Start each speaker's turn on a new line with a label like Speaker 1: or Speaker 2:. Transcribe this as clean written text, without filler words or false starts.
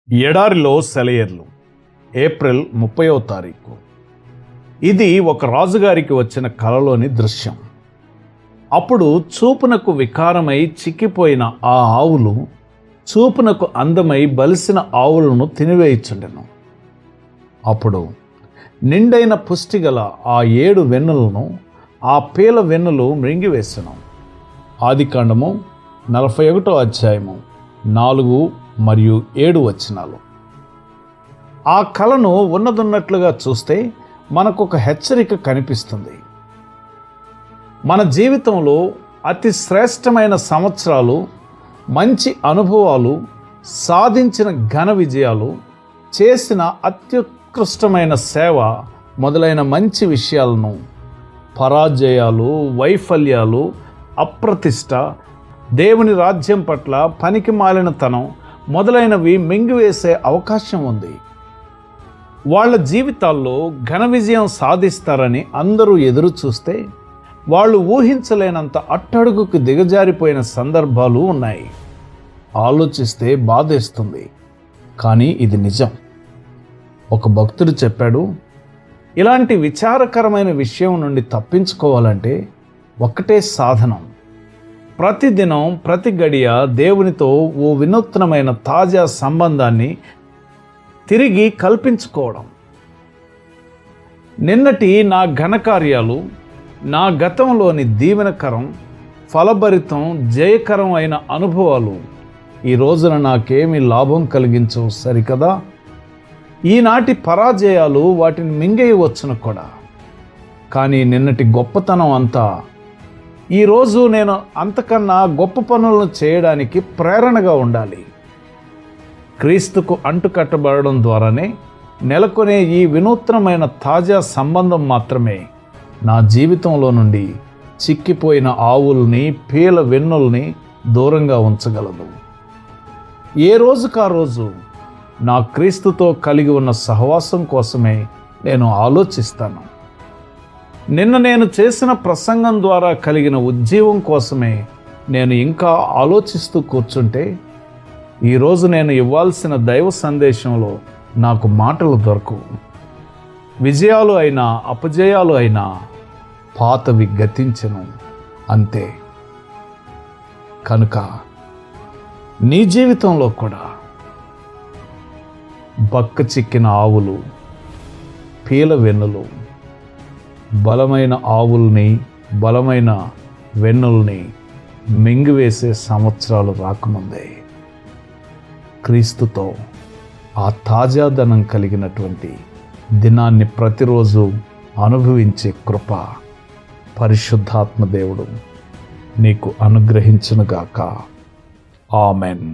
Speaker 1: ఎడారిలో సెలయేర్లు ఏప్రిల్ 30వ తారీఖు. ఇది ఒక రాజుగారికి వచ్చిన కలలోని దృశ్యం. అప్పుడు చూపునకు వికారమై చిక్కిపోయిన ఆ ఆవులు చూపునకు అందమై బలిసిన ఆవులను తినివేయుచుండెను. అప్పుడు నిండైన పుష్టిగల ఆ 7 వెన్నులను ఆ పీల వెన్నులు మృంగివేసెను. ఆదికాండము 41వ అధ్యాయము 4 మరియు 7 వచనాలు. ఆ కలను ఉన్నదున్నట్లుగా చూస్తే మనకొక హెచ్చరిక కనిపిస్తుంది. మన జీవితంలో అతి శ్రేష్టమైన సంవత్సరాలు, మంచి అనుభవాలు, సాధించిన ఘన విజయాలు, చేసిన అత్యుత్కృష్టమైన సేవ మొదలైన మంచి విషయాలను పరాజయాలు, వైఫల్యాలు, అప్రతిష్ట, దేవుని రాజ్యం పట్ల పనికి మాలినతనం మొదలైనవి మింగివేసే అవకాశం ఉంది. వాళ్ళ జీవితాల్లో ఘన విజయం సాధిస్తారని అందరూ ఎదురు చూస్తే వాళ్ళు ఊహించలేనంత అట్టడుగుకు దిగజారిపోయిన సందర్భాలు ఉన్నాయి. ఆలోచిస్తే బాధేస్తుంది, కానీ ఇది నిజం. ఒక భక్తుడు చెప్పాడు, ఇలాంటి విచారకరమైన విషయం నుండి తప్పించుకోవాలంటే ఒక్కటే సాధనం: ప్రతిదినం ప్రతి గడియ దేవునితో ఓ వినూత్నమైన తాజా సంబంధాన్ని తిరిగి కల్పించుకోవడం. నిన్నటి నా ఘనకార్యాలు, నా గతంలోని దీవెనకరం, ఫలభరితం, జయకరం అయిన అనుభవాలు ఈ రోజున నాకేమి లాభం కలిగించవు సరికదా? ఈనాటి పరాజయాలు వాటిని మింగేయవచ్చును కూడా. కానీ నిన్నటి గొప్పతనం అంతా ఈరోజు నేను అంతకన్నా గొప్ప పనులను చేయడానికి ప్రేరణగా ఉండాలి. క్రీస్తుకు అంటుకట్టబడడం ద్వారానే నెలకొనే ఈ వినూత్నమైన తాజా సంబంధం మాత్రమే నా జీవితంలో నుండి చిక్కిపోయిన ఆవుల్ని, పీల వెన్నుల్ని దూరంగా ఉంచగలదు. ఏ రోజుకా రోజు నా క్రీస్తుతో కలిగి ఉన్న సహవాసం కోసమే నేను ఆలోచిస్తాను. నిన్న నేను చేసిన ప్రసంగం ద్వారా కలిగిన ఉజ్జీవం కోసమే నేను ఇంకా ఆలోచిస్తూ కూర్చుంటే ఈరోజు నేను ఇవ్వాల్సిన దైవ సందేశంలో నాకు మాటలు దొరకవు. విజయాలు అయినా అపజయాలు అయినా పాతవి గతించెను, అంతే. కనుక నీ జీవితంలో కూడా బక్క చిక్కిన ఆవులు, పీల వెన్నులు, బలమైన ఆవుల్ని, బలమైన వెన్నుల్ని మింగివేసే సంవత్సరాలు రాకముందే క్రీస్తుతో ఆ తాజాదనం కలిగినటువంటి దినాన్ని ప్రతిరోజు అనుభవించే కృప పరిశుద్ధాత్మ దేవుడు నీకు అనుగ్రహించునుగాక. ఆమెన్.